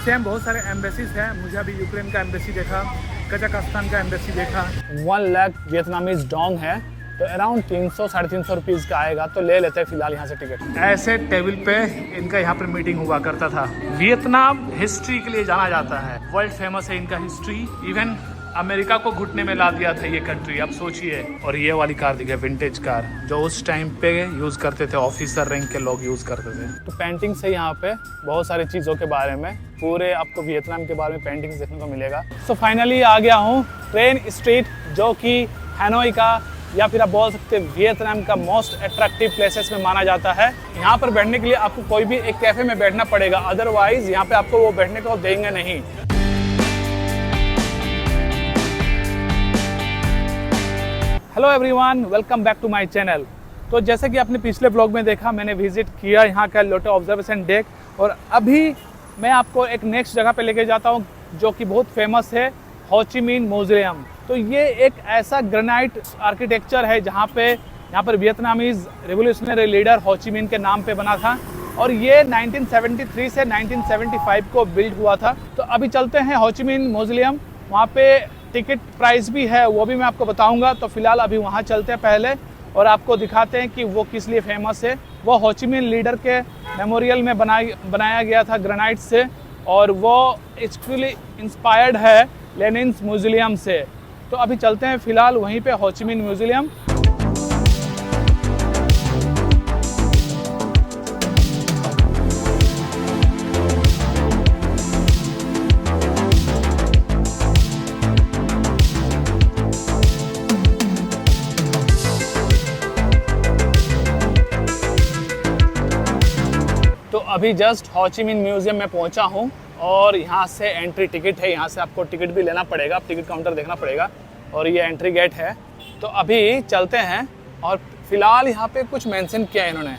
Same बहुत सारे embassies हैं। मुझे अभी यूक्रेन का एम्बेसी देखा, कजाकिस्तान का एम्बेसी देखा। 1 लाख वियतनामीज डोंग है, तो अराउंड 300-350 रुपीज़ का आएगा, तो ले लेते हैं फिलहाल यहाँ से टिकट। ऐसे टेबल पे इनका यहाँ पर मीटिंग हुआ करता था। वियतनाम हिस्ट्री के लिए जाना जाता है, वर्ल्ड फेमस है इनका हिस्ट्री। इवन अमेरिका को घुटने में ला दिया था ये कंट्री, अब सोचिए। और ये वाली कार दिखे, विंटेज कार, जो उस टाइम पे यूज़ करते थे, ऑफिसर रैंक के लोग यूज़ करते थे। तो पेंटिंग से यहाँ पे बहुत सारी चीज़ों के बारे में, पूरे आपको वियतनाम के बारे में पेंटिंग्स देखने को मिलेगा। सो फाइनली आ गया हूँ ट्रेन स्ट्रीट, जो कि हैनोई का या फिर आप बोल सकते हैं वियतनाम का मोस्ट अट्रैक्टिव प्लेसेस में माना जाता है। यहाँ पर बैठने के लिए आपको कोई भी एक कैफ़े में बैठना पड़ेगा, अदरवाइज यहाँ पे आपको वो बैठने को देंगे नहीं। Hello everyone, welcome back to my channel. तो जैसे कि आपने पिछले ब्लॉग में देखा, मैंने विजिट किया यहाँ का लोटे ऑब्जर्वेशन डेक, और अभी मैं आपको एक नेक्स्ट जगह पे लेके जाता हूँ जो कि बहुत फेमस है, हो ची मिन म्यूजियम। तो ये एक ऐसा ग्रेनाइट आर्किटेक्चर है जहाँ पे यहाँ पर वियतनामीज रिवोल्यूशनरी लीडर हो ची मिन के नाम पे बना था, और ये 1973 से 1975 को बिल्ड हुआ था। तो अभी चलते हैं हो ची मिन म्यूजियम, वहाँ पे टिकट प्राइस भी है, वो भी मैं आपको बताऊंगा। तो फिलहाल अभी वहाँ चलते हैं पहले, और आपको दिखाते हैं कि वो किस लिए फेमस है। वो हो ची मिन लीडर के मेमोरियल में बनाया गया था ग्रेनाइट से, और वो एक्चुअली इंस्पायर्ड है लेनिन्स म्यूजियम से। तो अभी चलते हैं फिलहाल वहीं पे हो ची मिन म्यूजियम। तो अभी जस्ट हो ची मिन म्यूजियम में पहुंचा हूं, और यहाँ से एंट्री टिकट है, यहाँ से आपको टिकट भी लेना पड़ेगा, टिकट काउंटर देखना पड़ेगा, और ये एंट्री गेट है। तो अभी चलते हैं, और फिलहाल यहाँ पे कुछ मेंशन किया है इन्होंने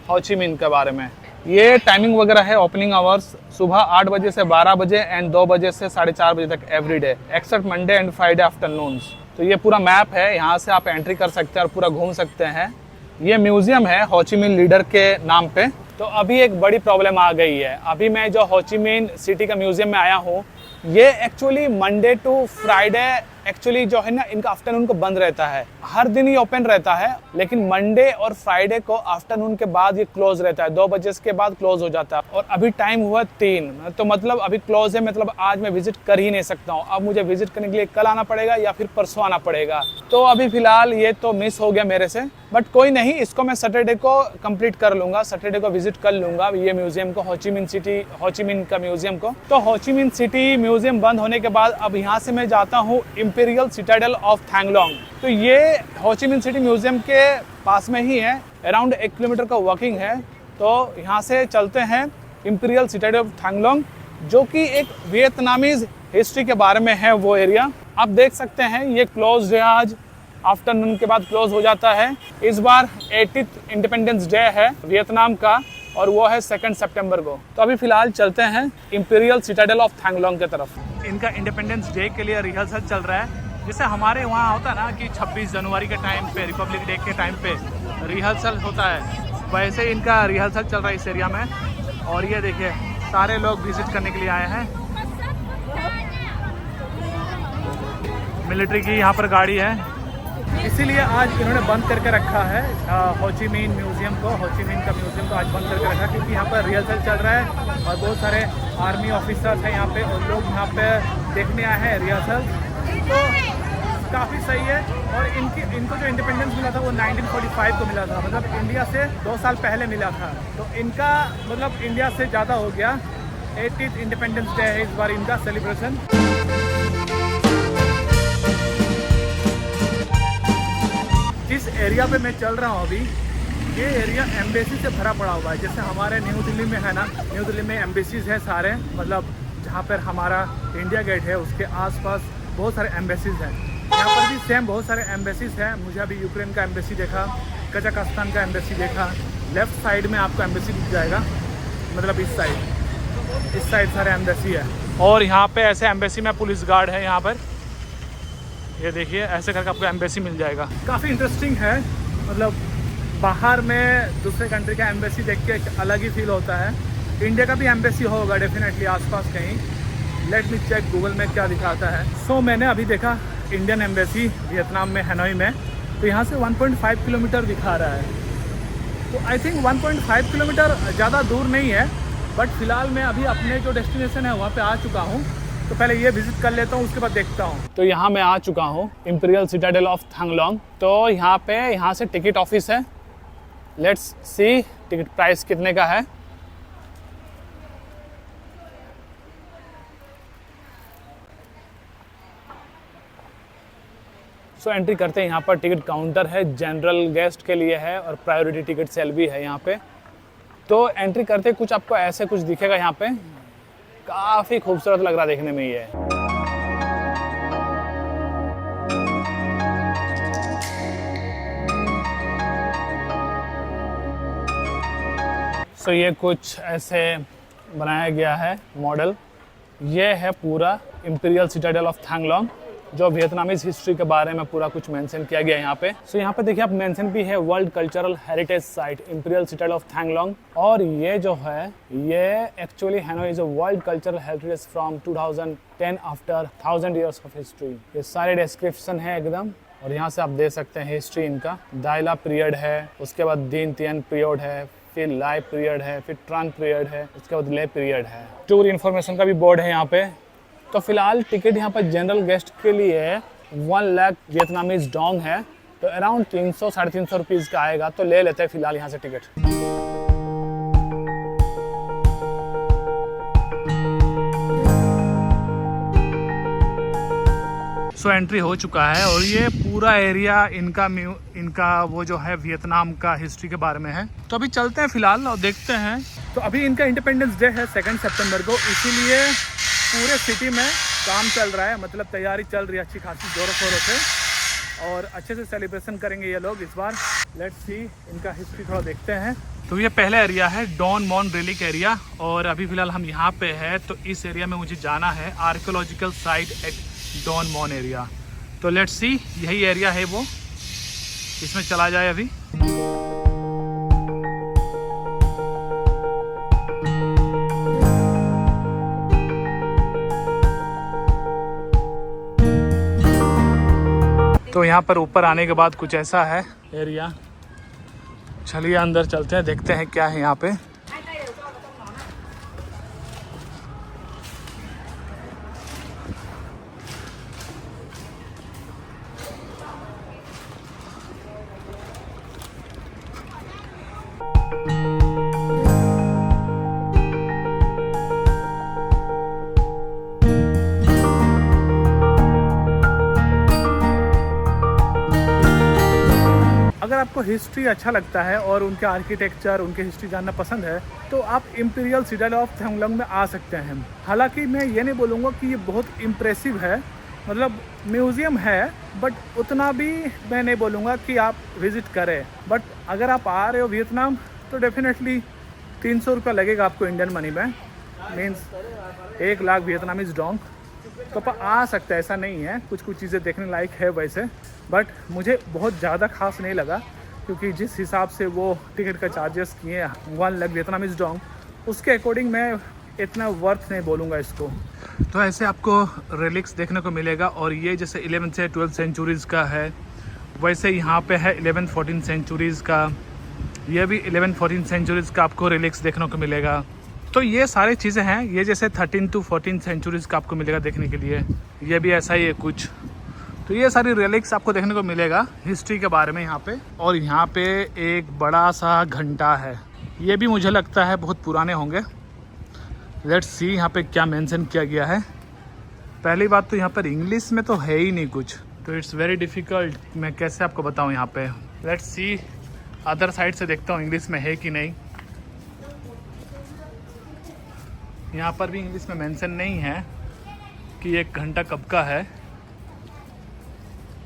हो ची मिन के बारे में। ये टाइमिंग वगैरह है, ओपनिंग आवर्स सुबह 8 बजे से 12 बजे एंड 2 बजे से 4:30 बजे तक every day, except Monday and Friday afternoons. तो ये पूरा मैप है, यहाँ से आप एंट्री कर सकते हैं और पूरा घूम सकते हैं। ये म्यूजियम है हो ची मिन लीडर के नाम पे। तो अभी एक बड़ी प्रॉब्लम आ गई है। अभी मैं जो हो ची मिन सिटी का म्यूजियम में आया हूँ, ये actually Monday to Friday actually जो है ना, इनका आफ्टरनून को बंद रहता है। हर दिन ही ओपन रहता है, लेकिन मंडे और फ्राइडे को आफ्टरनून के बाद ये क्लोज रहता है, 2 बजे के बाद क्लोज हो जाता है। और अभी टाइम हुआ 3, तो मतलब अभी क्लोज है, मतलब आज मैं विजिट कर ही नहीं सकता हूँ। अब मुझे विजिट करने के लिए कल आना पड़ेगा या फिर परसों आना पड़ेगा। तो अभी फिलहाल ये तो मिस हो गया मेरे से, बट कोई नहीं, इसको मैं सैटरडे को कंप्लीट कर लूंगा, सैटरडे को विजिट कर लूंगा ये म्यूजियम को, हो ची मिन सिटी, हो ची मिन का म्यूजियम को। तो हो ची मिन सिटी म्यूजियम बंद होने के बाद अब यहाँ से मैं जाता हूँ इंपीरियल सिटाडेल ऑफ थांग लोंग। तो ये हो ची मिन सिटी म्यूजियम के पास में ही है, अराउंड 1 किलोमीटर का वॉकिंग है। तो यहाँ से चलते हैं इंपीरियल सिटाडेल ऑफ थांग लोंग, जो कि एक वियतनामीज हिस्ट्री के बारे में है वो एरिया। आप देख सकते हैं ये क्लोज है, आज आफ्टरनून के बाद क्लोज हो जाता है। इस बार 80th इंडिपेंडेंस डे है वियतनाम का, और वो है 2 सितंबर को। तो अभी फिलहाल चलते हैं इंपीरियल सिटाडेल ऑफ थांग लोंग की तरफ। इनका इंडिपेंडेंस डे के लिए रिहर्सल चल रहा है। जैसे हमारे वहाँ होता है ना कि 26 जनवरी के टाइम पे, रिपब्लिक डे के टाइम पे रिहर्सल होता है, वैसे इनका रिहर्सल चल रहा है इस एरिया में। और ये देखिए, सारे लोग विजिट करने के लिए आए हैं। मिलिट्री की यहाँ पर गाड़ी है, इसीलिए आज इन्होंने बंद करके रखा है हो ची मिन म्यूजियम को। हो ची मिन का म्यूजियम को आज बंद करके रखा, क्योंकि यहाँ पर रिहर्सल चल रहा है और बहुत सारे आर्मी ऑफिसर्स हैं यहाँ पे, और लोग यहाँ पे देखने आए हैं रिहर्सल। तो काफ़ी सही है। और इनको जो इंडिपेंडेंस मिला था वो 1945 को मिला था, मतलब इंडिया से 2 साल पहले मिला था। तो इनका मतलब इंडिया से ज़्यादा हो गया। 80th इंडिपेंडेंस डे है इस बार इनका सेलिब्रेशन। जिस एरिया पे मैं चल रहा हूँ अभी, ये एरिया एम्बेसी से भरा पड़ा हुआ है। जैसे हमारे न्यू दिल्ली में है ना, न्यू दिल्ली में एम्बेसीज है सारे, मतलब जहाँ पर हमारा इंडिया गेट है उसके आसपास बहुत सारे एम्बेसीज हैं। यहाँ पर भी सेम बहुत सारे एम्बेसीज हैं। मुझे अभी यूक्रेन का एम्बेसी देखा, कजाकिस्तान का एम्बेसी देखा। लेफ्ट साइड में आपको एम्बेसी दिख जाएगा, मतलब इस साइड सारे एम्बेसी है। और यहाँ पे ऐसे एम्बेसी में पुलिस गार्ड है यहाँ पर, ये देखिए ऐसे करके आपको एम्बेसी मिल जाएगा। काफ़ी इंटरेस्टिंग है, मतलब बाहर में दूसरे कंट्री का एम्बेसी देख के एक अलग ही फील होता है। इंडिया का भी एम्बेसी होगा डेफिनेटली आसपास कहीं। लेट मी चेक गूगल में क्या दिखाता है। सो मैंने अभी देखा इंडियन एम्बेसी वियतनाम में, हैनोई में, तो यहाँ से 1.5 किलोमीटर दिखा रहा है। तो आई थिंक 1.5 किलोमीटर ज़्यादा दूर नहीं है, बट फ़िलहाल मैं अभी अपने जो डेस्टिनेशन है वहाँ पे आ चुका हूँ। तो पहले ये विज़िट कर लेता हूँ, उसके बाद देखता हूँ। तो यहाँ मैं आ चुका हूँ, इंपीरियल सिटाडेल ऑफ थांगलोंग। तो यहाँ से टिकट ऑफिस है। लेट्स सी टिकट प्राइस कितने का है। सो एंट्री करते हैं। यहाँ पर टिकट काउंटर है, जनरल गेस्ट के लिए है और प्रायोरिटी टिकट सेल भी है यहाँ पे। तो एंट्री करते कुछ आपको ऐसे कुछ दिखेगा यहाँ पे, काफ़ी खूबसूरत लग रहा देखने में ये। सो ये कुछ ऐसे बनाया गया है मॉडल। ये है पूरा इंपीरियल सिटाडेल ऑफ थांगलोंग, जो वियतनामीज हिस्ट्री के बारे में पूरा कुछ मेंशन किया गया है यहाँ पे। सो यहाँ पे देखिए आप मेंशन भी है world cultural heritage site imperial citadel of Thang Long. और ये जो है ये actually Hanoi is a world cultural heritage from 2010 after 1000 years of history. ये सारे डिस्क्रिप्शन है एकदम। और यहाँ से आप दे सकते हैं हिस्ट्री इनका। दाइला पीरियड है, उसके बाद दीन तियन पीरियड है, फिर लाइव पीरियड है, फिर ट्रांग पीरियड है, उसके बाद ले पीरियड है। टूर इन्फॉर्मेशन का भी बोर्ड है यहाँ पे। तो फिलहाल टिकट यहाँ पर जनरल गेस्ट के लिए 1 लाख वियतनामीज डोंग है, तो अराउंड 300-350 रुपीज़ का आएगा। तो ले लेते हैं फिलहाल यहाँ से टिकट। सो एंट्री हो चुका है और ये पूरा एरिया इनका वो जो है वियतनाम का हिस्ट्री के बारे में है। तो अभी चलते हैं फिलहाल और देखते हैं। तो अभी इनका इंडिपेंडेंस डे है 2 सितंबर को, इसीलिए पूरे सिटी में काम चल रहा है, मतलब तैयारी चल रही है अच्छी खासी जोरों शोरों से, और अच्छे से सेलिब्रेशन करेंगे ये लोग इस बार। लेट्स सी इनका हिस्ट्री थोड़ा देखते हैं। तो ये पहला एरिया है डॉन मॉन रिलिक एरिया, और अभी फिलहाल हम यहाँ पे हैं। तो इस एरिया में मुझे जाना है archaeological site at Don Mon area. तो लेट्स सी यही एरिया है वो, इसमें चला जाए अभी। तो यहाँ पर ऊपर आने के बाद कुछ ऐसा है एरिया। चलिए अंदर चलते हैं, देखते हैं क्या है यहाँ पे। अगर आपको हिस्ट्री अच्छा लगता है और उनके आर्किटेक्चर, उनके हिस्ट्री जानना पसंद है, तो आप इंपीरियल सिटाडेल ऑफ थांगलोंग में आ सकते हैं। हालांकि मैं ये नहीं बोलूँगा कि ये बहुत इम्प्रेसिव है, मतलब म्यूज़ियम है, बट उतना भी मैं नहीं बोलूँगा कि आप विज़िट करें। बट अगर आप आ रहे हो वियतनाम तो डेफिनेटली 300 रुपये लगेगा आपको इंडियन मनी में, मीन्स 1 लाख वियतनामीज डोंग। तो आप आ सकते हैं, ऐसा नहीं है। कुछ कुछ चीज़ें देखने लायक है वैसे, बट मुझे बहुत ज़्यादा खास नहीं लगा, क्योंकि जिस हिसाब से वो टिकट का चार्जेस किए 1 लाख वियतनामीज डोंग, उसके अकॉर्डिंग मैं इतना वर्थ नहीं बोलूँगा इसको। तो ऐसे आपको रिलिक्स देखने को मिलेगा, और ये जैसे 11 से 12 सेंचुरीज़ का है, वैसे यहाँ पे है 11-14 सेंचुरीज़ का। ये भी 11-14 सेंचुरीज़ का आपको रिलिक्स देखने को मिलेगा। तो ये सारी चीज़ें हैं, ये जैसे 13 to 14 सेंचुरीज़ का आपको मिलेगा देखने के लिए। ये भी ऐसा ही है कुछ। तो ये सारी रिलिक्स आपको देखने को मिलेगा हिस्ट्री के बारे में यहाँ पे। और यहाँ पे एक बड़ा सा घंटा है, ये भी मुझे लगता है बहुत पुराने होंगे। लेट्स सी यहाँ पे क्या मेंशन किया गया है। पहली बात तो यहाँ पर इंग्लिश में तो है ही नहीं कुछ, तो इट्स वेरी डिफ़िकल्ट, मैं कैसे आपको बताऊँ यहाँ पे। लेट्स सी अदर साइड से देखता हूँ इंग्लिश में है कि नहीं। यहाँ पर भी इंग्लिश में मेंशन नहीं है कि ये घंटा कब का है,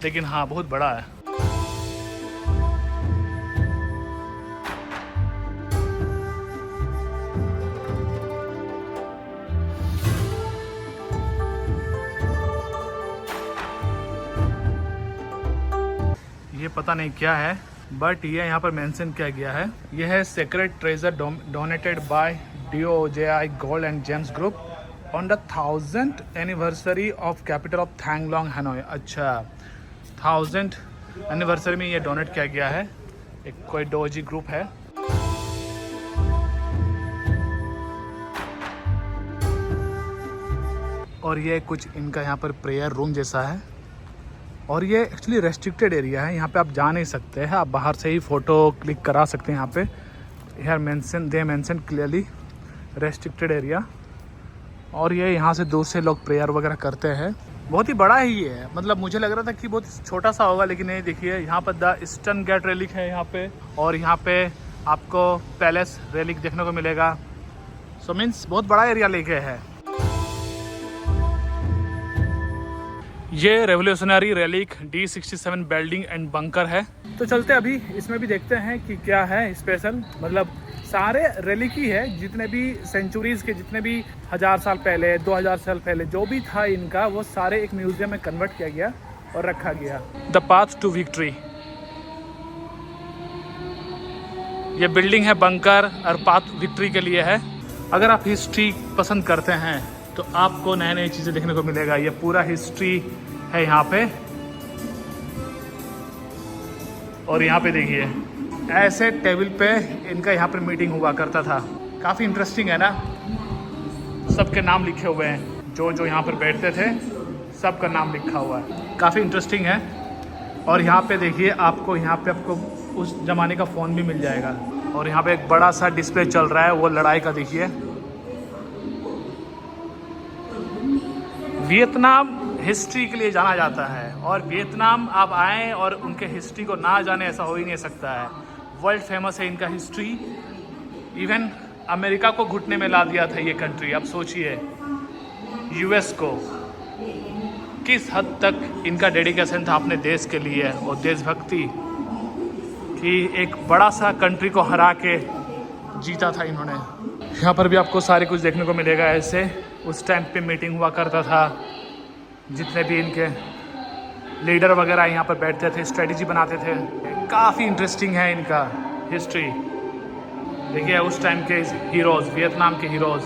लेकिन हाँ बहुत बड़ा है। ये पता नहीं क्या है, बट ये यहाँ पर मेंशन किया गया है। यह है sacred treasure donated bye DOJI Gold and Gems Group on the 1000th anniversary of capital of Thanglong, Hanoi। अच्छा 1000th एनिवर्सरी में ये डोनेट किया गया है, एक कोई डोजी ग्रुप है। और ये कुछ इनका यहाँ पर प्रेयर रूम जैसा है, और ये एक्चुअली रेस्ट्रिक्टेड एरिया है, यहाँ पे आप जा नहीं सकते हैं, आप बाहर से ही फ़ोटो क्लिक करा सकते हैं। यहाँ पे here mention they mention clearly restricted area. और ये यहाँ से दूर से लोग प्रेयर वगैरह करते हैं। बहुत ही बड़ा ही है, मतलब मुझे लग रहा था कि बहुत छोटा सा होगा, लेकिन नहीं, देखिए यहाँ पर द ईस्टर्न गेट रेलिक है यहाँ पे, और यहाँ पे आपको पैलेस रेलिक देखने को मिलेगा। सो मीन्स बहुत बड़ा एरिया लेके है। ये revolutionary relic D67 building and bunker है। तो चलते अभी इसमें भी देखते हैं कि क्या है स्पेशल। मतलब सारे रेलिक ही है, जितने भी सेंचुरीज़ के, जितने भी 1000 साल पहले, 2000 साल पहले जो भी था इनका, वो सारे एक म्यूजियम में कन्वर्ट किया गया और रखा गया। द पाथ टू विक्ट्री, ये बिल्डिंग है बंकर और पाथ विक्ट्री के लिए है। अगर आप हिस्ट्री पसंद करते हैं तो आपको नए नई चीज़ें देखने को मिलेगा। ये पूरा हिस्ट्री है यहाँ पे, और यहाँ पे देखिए ऐसे टेबल पे इनका यहाँ पर मीटिंग हुआ करता था। काफ़ी इंटरेस्टिंग है ना, सबके नाम लिखे हुए हैं, जो जो यहाँ पर बैठते थे सबका नाम लिखा हुआ है, काफ़ी इंटरेस्टिंग है। और यहाँ पे देखिए आपको यहाँ पे आपको उस ज़माने का फ़ोन भी मिल जाएगा। और यहाँ पे एक बड़ा सा डिस्प्ले चल रहा है, वो लड़ाई का देखिए। वियतनाम हिस्ट्री के लिए जाना जाता है, और वियतनाम आप आएँ और उनके हिस्ट्री को ना जाने, ऐसा हो ही नहीं सकता है। वर्ल्ड फेमस है इनका हिस्ट्री, इवन अमेरिका को घुटने में ला दिया था ये कंट्री। अब सोचिए यूएस को किस हद तक इनका डेडिकेशन था अपने देश के लिए, और देशभक्ति कि एक बड़ा सा कंट्री को हरा के जीता था इन्होंने। यहाँ पर भी आपको सारे कुछ देखने को मिलेगा। ऐसे उस टाइम पे मीटिंग हुआ करता था, जितने भी इनके लीडर वगैरह यहाँ पर बैठते थे, स्ट्रेटजी बनाते थे। काफ़ी इंटरेस्टिंग है इनका हिस्ट्री। देखिए उस टाइम के हीरोज़, वियतनाम के हीरोज़,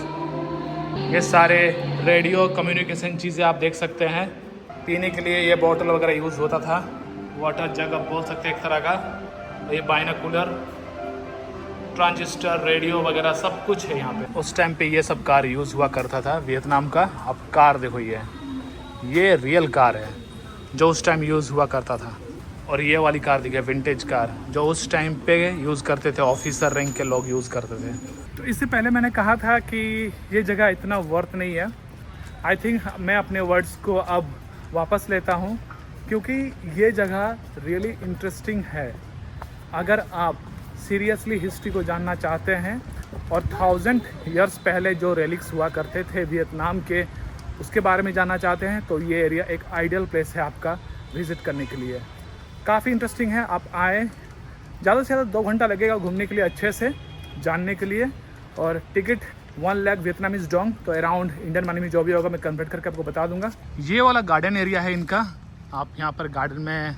ये सारे रेडियो कम्युनिकेशन चीज़ें आप देख सकते हैं। पीने के लिए ये बॉटल वगैरह यूज़ होता था, वाटर जग आप बोल सकते हैं एक तरह का। ये बाइनोकुलर, ट्रांजिस्टर, रेडियो वगैरह सब कुछ है यहाँ पे। उस टाइम पे ये सब कार यूज़ हुआ करता था वियतनाम का। अब कार देखो, ये रियल कार है जो उस टाइम यूज़ हुआ करता था। और ये वाली कार देखिए, विंटेज कार, जो उस टाइम पे यूज़ करते थे, ऑफिसर रैंक के लोग यूज़ करते थे। तो इससे पहले मैंने कहा था कि ये जगह इतना वर्थ नहीं है। आई थिंक मैं अपने वर्ड्स को अब वापस लेता हूँ, क्योंकि ये जगह रियली इंटरेस्टिंग है। अगर आप सीरियसली हिस्ट्री को जानना चाहते हैं और 1000 ईयर्स पहले जो रेलिक्स हुआ करते थे वियतनाम के, उसके बारे में जानना चाहते हैं, तो ये एरिया एक आइडियल प्लेस है आपका विज़िट करने के लिए। काफ़ी इंटरेस्टिंग है, आप आए। ज़्यादा से ज़्यादा 2 घंटा लगेगा घूमने के लिए, अच्छे से जानने के लिए। और टिकट 1 लाख वियतनामीज डोंग, तो अराउंड इंडियन मनी में जो भी होगा मैं कन्वर्ट करके आपको बता दूंगा। ये वाला गार्डन एरिया है इनका, आप यहाँ पर गार्डन में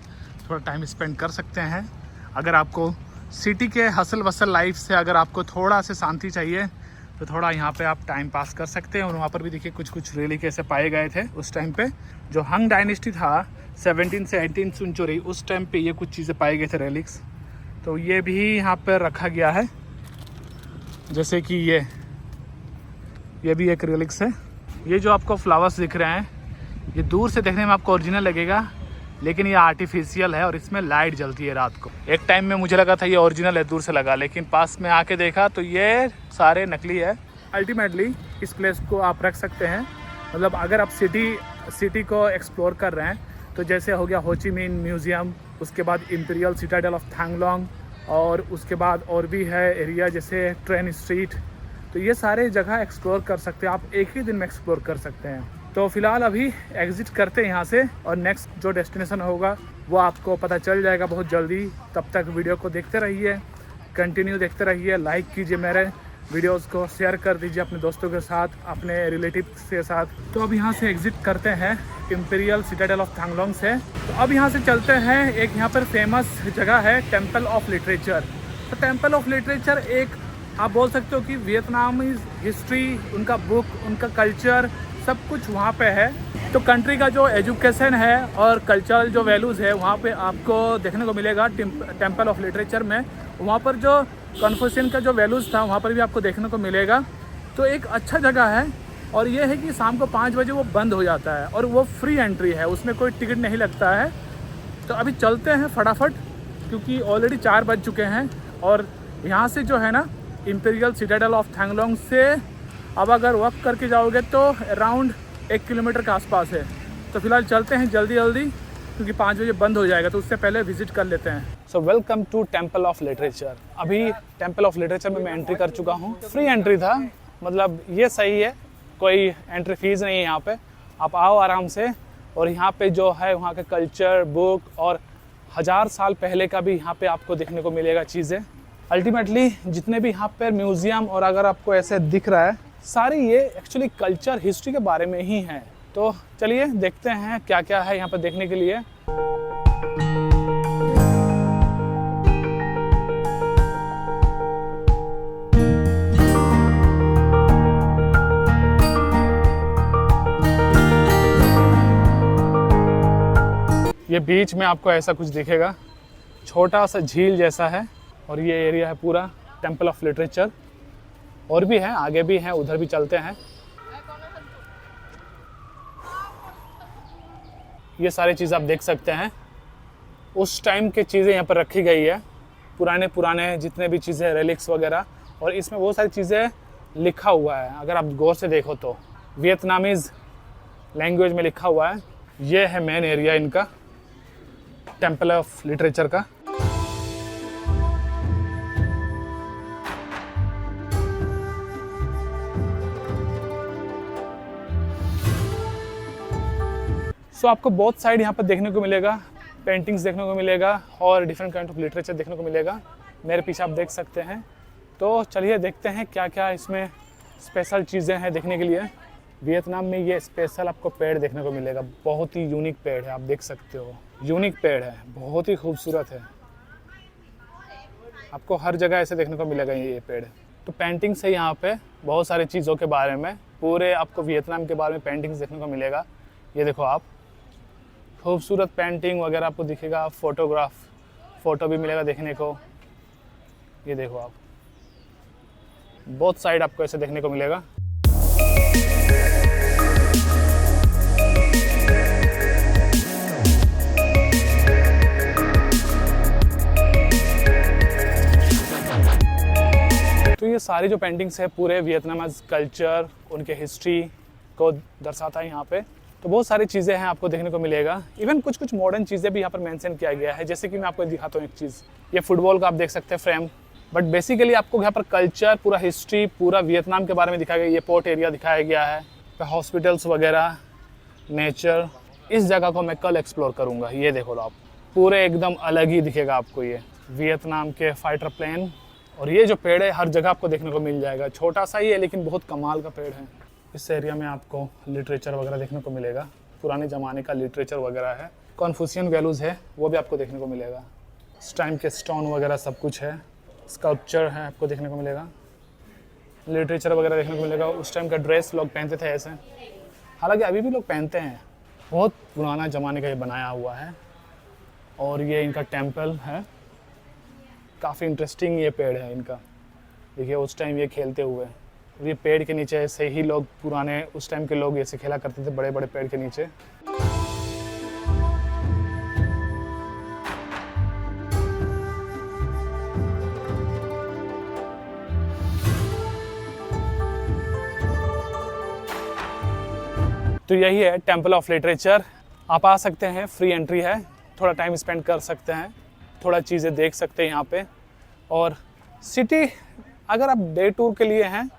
थोड़ा टाइम स्पेंड कर सकते हैं। अगर आपको सिटी के हसल वसल लाइफ से अगर आपको थोड़ा से शांति चाहिए, तो थोड़ा यहाँ पे आप टाइम पास कर सकते हैं। और वहाँ पर भी देखिए कुछ रेलिक ऐसे पाए गए थे उस टाइम पे, जो हंग डायनेस्टी था 17 से 18 सेंचुरी, उस टाइम पे ये कुछ चीज़ें पाए गए थे रेलिक्स। तो ये भी यहाँ पर रखा गया है, जैसे कि ये भी एक रेलिक्स है। ये जो आपको फ्लावर्स दिख रहे हैं, ये दूर से देखने में आपको ओरिजिनल लगेगा, लेकिन ये आर्टिफिशियल है और इसमें लाइट जलती है रात को। एक टाइम में मुझे लगा था ये ओरिजिनल है, दूर से लगा, लेकिन पास में आके देखा तो ये सारे नकली है। अल्टीमेटली इस प्लेस को आप रख सकते हैं। मतलब अगर आप सिटी को एक्सप्लोर कर रहे हैं, तो जैसे हो गया हो ची मिन म्यूज़ियम, उसके बाद इंपीरियल सिटाडेल ऑफ थैंगलोंग, और उसके बाद और भी है एरिया जैसे ट्रेन स्ट्रीट। तो ये सारे जगह एक्सप्लोर कर सकते हैं, आप एक ही दिन में एक्सप्लोर कर सकते हैं। तो फिलहाल अभी एग्ज़िट करते हैं यहाँ से, और नेक्स्ट जो डेस्टिनेशन होगा वो आपको पता चल जाएगा बहुत जल्दी। तब तक वीडियो को देखते रहिए, कंटिन्यू देखते रहिए, लाइक कीजिए मेरे वीडियोस को, शेयर कर दीजिए अपने दोस्तों के साथ, अपने रिलेटिव्स के साथ। तो अब यहाँ से एग्ज़िट करते हैं इंपीरियल सिटाडेल ऑफ थैंगलोंग से। तो अब यहाँ से चलते हैं, एक यहाँ पर फेमस जगह है टेम्पल ऑफ लिटरेचर। तो टेम्पल ऑफ लिटरेचर एक आप बोल सकते हो कि वियतनामीज हिस्ट्री, उनका बुक, उनका कल्चर, सब कुछ वहाँ पे है। तो कंट्री का जो एजुकेशन है और कल्चरल जो वैल्यूज़ है वहाँ पे आपको देखने को मिलेगा टेम्पल ऑफ लिटरेचर में। वहाँ पर जो कन्फ्यूशियन का जो वैल्यूज़ था वहाँ पर भी आपको देखने को मिलेगा। तो एक अच्छा जगह है। और ये है कि शाम को 5 बजे वो बंद हो जाता है और वो फ्री एंट्री है, उसमें कोई टिकट नहीं लगता है। तो अभी चलते हैं फटाफट, क्योंकि ऑलरेडी 4 बज चुके हैं। और यहाँ से जो है ना इम्पीरियल सिटाडेल ऑफ थैंगलोंग से अब अगर वॉक करके जाओगे तो अराउंड 1 किलोमीटर के आसपास है। तो फिलहाल चलते हैं जल्दी जल्दी, क्योंकि 5 बजे बंद हो जाएगा, तो उससे पहले विजिट कर लेते हैं। So welcome to temple of literature. अभी टेम्पल ऑफ लिटरेचर में मैं एंट्री कर चुका हूँ। फ्री एंट्री था, मतलब ये सही है, कोई एंट्री फीस नहीं है यहाँ पे। आप आओ आराम से। और यहाँ पे जो है वहाँ का कल्चर, बुक और 1000 साल पहले का भी यहाँ पे आपको देखने को मिलेगा चीज़ें। अल्टीमेटली जितने भी यहाँ पे म्यूज़ियम और अगर आपको ऐसे दिख रहा है, सारी ये एक्चुअली कल्चर हिस्ट्री के बारे में ही है। तो चलिए देखते हैं क्या क्या है यहाँ पे देखने के लिए। ये बीच में आपको ऐसा कुछ दिखेगा, छोटा सा झील जैसा है। और ये एरिया है पूरा टेम्पल ऑफ लिटरेचर। और भी है, आगे भी है, उधर भी चलते हैं। ये सारी चीज़ आप देख सकते हैं, उस टाइम की चीज़ें यहाँ पर रखी गई है, पुराने जितने भी चीज़ें, रेलिक्स वगैरह। और इसमें बहुत सारी चीज़ें लिखा हुआ है, अगर आप गौर से देखो तो वियतनामीज़ लैंग्वेज में लिखा हुआ है। ये है मेन एरिया इनका, टेम्पल ऑफ लिटरेचर का। सो आपको बहुत साइड यहाँ पर देखने को मिलेगा, पेंटिंग्स देखने को मिलेगा और डिफरेंट काइंड ऑफ लिटरेचर देखने को मिलेगा। मेरे पीछे आप देख सकते हैं। तो चलिए देखते हैं क्या क्या इसमें स्पेशल चीज़ें हैं देखने के लिए। वियतनाम में ये स्पेशल आपको पेड़ देखने को मिलेगा, बहुत ही यूनिक पेड़ है, आप देख सकते हो। यूनिक पेड़ है, बहुत ही खूबसूरत है, आपको हर जगह ऐसे देखने को मिलेगा ये पेड़। तो पेंटिंग्स है यहाँ पे बहुत सारी चीज़ों के बारे में, पूरे आपको वियतनाम के बारे में पेंटिंग्स देखने को मिलेगा। ये देखो आप, खूबसूरत पेंटिंग वगैरह आपको दिखेगा। फ़ोटो भी मिलेगा देखने को। ये देखो आप, बहुत साइड आपको ऐसे देखने को मिलेगा। तो ये सारी जो पेंटिंग्स है पूरे वियतनामीज़ कल्चर, उनके हिस्ट्री को दर्शाता है यहाँ पे। तो बहुत सारी चीज़ें हैं आपको देखने को मिलेगा। इवन कुछ मॉडर्न चीज़ें भी यहाँ पर मेंशन किया गया है। जैसे कि मैं आपको दिखाता हूँ एक चीज़, ये फुटबॉल का आप देख सकते हैं फ्रेम। बट बेसिकली आपको यहाँ पर कल्चर, पूरा हिस्ट्री, पूरा वियतनाम के बारे में दिखाया गया। ये पोर्ट एरिया दिखाया गया है, हॉस्पिटल्स वगैरह, नेचर। इस जगह को मैं कल एक्सप्लोर करूँगा। ये देखो आप, पूरे एकदम अलग ही दिखेगा आपको ये वियतनाम के फाइटर प्लेन। और ये जो पेड़ है हर जगह आपको देखने को मिल जाएगा। छोटा सा ही है लेकिन बहुत कमाल का पेड़ है। इस एरिया में आपको लिटरेचर वगैरह देखने को मिलेगा, पुराने ज़माने का लिटरेचर वगैरह है। कन्फ्यूशियन वैल्यूज़ है वो भी आपको देखने को मिलेगा। इस टाइम के स्टोन वगैरह सब कुछ है, स्कल्पचर है आपको देखने को मिलेगा, लिटरेचर वगैरह देखने को मिलेगा। उस टाइम का ड्रेस लोग पहनते थे ऐसे, हालांकि अभी भी लोग पहनते हैं। बहुत पुराना ज़माने का ये बनाया हुआ है। और ये इनका टेम्पल है, काफ़ी इंटरेस्टिंग ये पेड़ है इनका। देखिए उस टाइम ये खेलते हुए, ये पेड़ के नीचे ऐसे ही लोग, पुराने उस टाइम के लोग ऐसे खेला करते थे, बड़े बड़े पेड़ के नीचे। तो यही है टेम्पल ऑफ लिटरेचर। आप आ सकते हैं, फ्री एंट्री है, थोड़ा टाइम स्पेंड कर सकते हैं, थोड़ा चीज़ें देख सकते हैं यहाँ पे। और सिटी अगर आप डे टूर के लिए हैं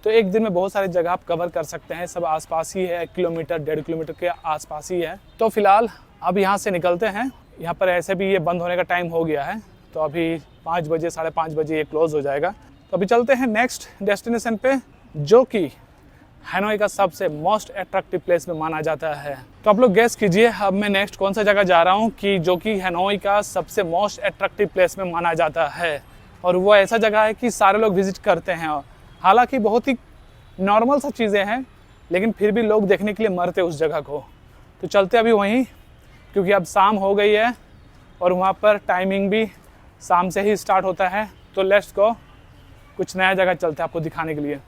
तो एक दिन में बहुत सारी जगह आप कवर कर सकते हैं। सब आसपास ही है, 1 किलोमीटर 1.5 किलोमीटर के आसपास ही है। तो फिलहाल अब यहाँ से निकलते हैं। यहाँ पर ऐसे भी ये बंद होने का टाइम हो गया है, तो अभी 5 बजे 5:30 बजे ये क्लोज़ हो जाएगा। तो अभी चलते हैं नेक्स्ट डेस्टिनेशन पे, जो कि हैनोई का सबसे मोस्ट अट्रैक्टिव प्लेस में माना जाता है। तो आप लोग गेस कीजिए अब मैं नेक्स्ट कौन सा जगह जा रहा हूँ कि जो कि हैनोई का सबसे मोस्ट अट्रैक्टिव प्लेस में माना जाता है। और वो ऐसा जगह है कि सारे लोग विजिट करते हैं। हालांकि बहुत ही नॉर्मल सा चीज़ें हैं, लेकिन फिर भी लोग देखने के लिए मरते उस जगह को। तो चलते अभी वहीं, क्योंकि अब शाम हो गई है और वहाँ पर टाइमिंग भी शाम से ही स्टार्ट होता है। तो लेट्स गो, कुछ नया जगह चलते हैं आपको दिखाने के लिए।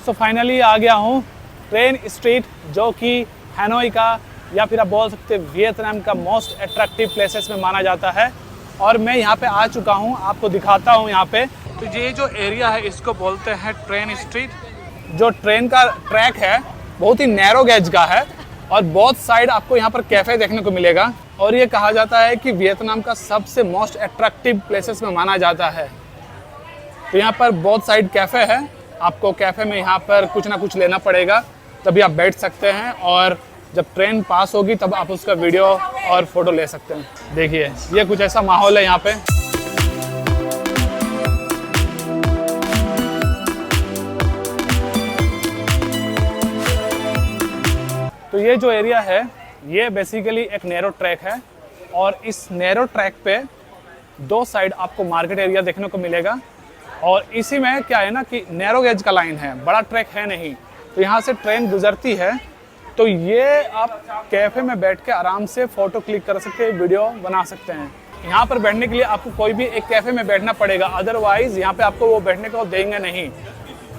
तो फाइनली आ गया हूँ ट्रेन स्ट्रीट, जो कि हैनोई का या फिर आप बोल सकते हैं वियतनाम का मोस्ट अट्रैक्टिव प्लेसेस में माना जाता है। और मैं यहाँ पे आ चुका हूँ, आपको दिखाता हूँ यहाँ पे। तो ये जो एरिया है इसको बोलते हैं ट्रेन स्ट्रीट। जो ट्रेन का ट्रैक है बहुत ही नैरो गेज का है और बहुत साइड आपको यहाँ पर कैफ़े देखने को मिलेगा। और ये कहा जाता है कि वियतनाम का सबसे मोस्ट अट्रैक्टिव प्लेसेस में माना जाता है। तो यहाँ पर बहुत साइड कैफ़े है, आपको कैफ़े में यहाँ पर कुछ ना कुछ लेना पड़ेगा, तभी आप बैठ सकते हैं। और जब ट्रेन पास होगी तब आप उसका वीडियो और फोटो ले सकते हैं। देखिए ये कुछ ऐसा माहौल है यहाँ पे। तो ये जो एरिया है ये बेसिकली एक नैरो ट्रैक है और इस नैरो ट्रैक पे दो साइड आपको मार्केट एरिया देखने को मिलेगा। और इसी में क्या है ना कि नैरो गेज का लाइन है, बड़ा ट्रैक है नहीं। तो यहाँ से ट्रेन गुजरती है, तो ये आप कैफ़े में बैठ के आराम से फ़ोटो क्लिक कर सकते हैं, वीडियो बना सकते हैं। यहाँ पर बैठने के लिए आपको कोई भी एक कैफ़े में बैठना पड़ेगा, अदरवाइज़ यहाँ पे आपको वो बैठने को देंगे नहीं।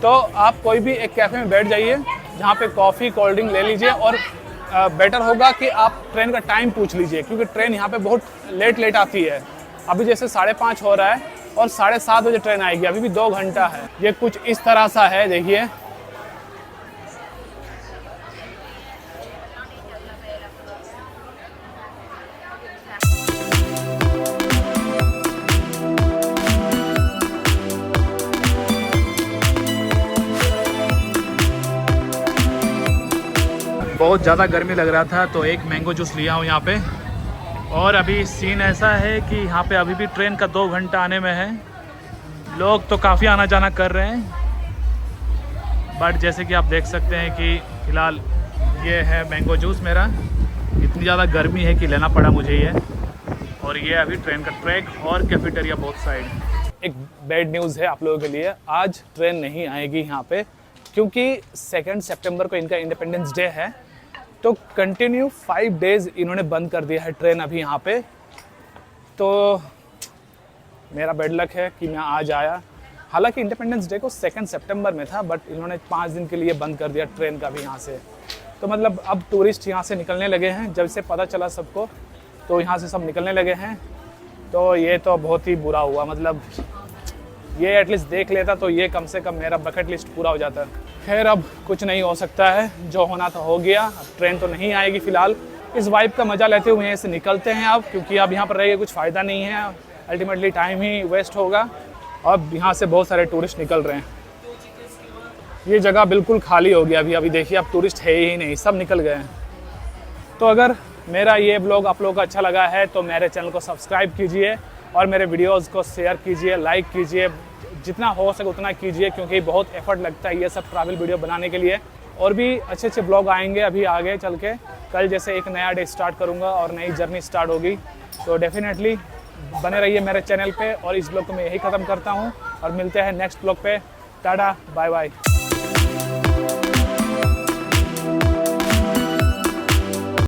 तो आप कोई भी एक कैफ़े में बैठ जाइए, जहाँ पे कॉफ़ी कोल्ड ड्रिंक ले लीजिए। और बेटर होगा कि आप ट्रेन का टाइम पूछ लीजिए, क्योंकि ट्रेन यहाँ पे बहुत लेट आती है। अभी जैसे 5:30 हो रहा है और 7:30 बजे ट्रेन आएगी, अभी भी 2 घंटा है। ये कुछ इस तरह सा है, देखिए। बहुत ज़्यादा गर्मी लग रहा था तो एक मैंगो जूस लिया हूँ यहाँ पे। और अभी सीन ऐसा है कि यहाँ पे अभी भी ट्रेन का 2 घंटा आने में है। लोग तो काफ़ी आना जाना कर रहे हैं, बट जैसे कि आप देख सकते हैं कि फ़िलहाल ये है मैंगो जूस मेरा। इतनी ज़्यादा गर्मी है कि लेना पड़ा मुझे ये। और ये अभी ट्रेन का ट्रैक और कैफेटेरिया बोथ साइड। एक बैड न्यूज़ है आप लोगों के लिए, आज ट्रेन नहीं आएगी यहाँ पे, क्योंकि 2 सितंबर को इनका इंडिपेंडेंस डे है। तो कंटिन्यू 5 डेज़ इन्होंने बंद कर दिया है ट्रेन अभी यहाँ पे। तो मेरा बैड लक है कि मैं आज आया। हालांकि इंडिपेंडेंस डे को 2 सितंबर में था, बट इन्होंने 5 दिन के लिए बंद कर दिया ट्रेन का भी यहाँ से। तो मतलब अब टूरिस्ट यहाँ से निकलने लगे हैं, जब से पता चला सबको तो यहाँ से सब निकलने लगे हैं। तो ये तो बहुत ही बुरा हुआ, मतलब ये एटलीस्ट देख लेता तो ये कम से कम मेरा बकेट लिस्ट पूरा हो जाता। खैर अब कुछ नहीं हो सकता है, जो होना था हो गया। अब ट्रेन तो नहीं आएगी फ़िलहाल। इस वाइब का मज़ा लेते हुए यहाँ से निकलते हैं अब, क्योंकि अब यहाँ पर रह के कुछ फ़ायदा नहीं है, अल्टीमेटली टाइम ही वेस्ट होगा। अब यहाँ से बहुत सारे टूरिस्ट निकल रहे हैं। ये जगह बिल्कुल खाली हो गया अभी देखिए, अब टूरिस्ट है ही नहीं, सब निकल गए हैं। तो अगर मेरा ये ब्लॉग आप लोगों को अच्छा लगा है तो मेरे चैनल को सब्सक्राइब कीजिए और मेरे वीडियोज़ को शेयर कीजिए, लाइक कीजिए, जितना हो सके उतना कीजिए, क्योंकि बहुत एफर्ट लगता है ये सब ट्रैवल वीडियो बनाने के लिए। और भी अच्छे ब्लॉग आएंगे अभी आगे चल के। कल जैसे एक नया डे स्टार्ट करूँगा और नई जर्नी स्टार्ट होगी, तो डेफिनेटली बने रहिए मेरे चैनल पे। और इस ब्लॉग को मैं यही ख़त्म करता हूँ और मिलते हैं नेक्स्ट ब्लॉग पे। Tata bye bye.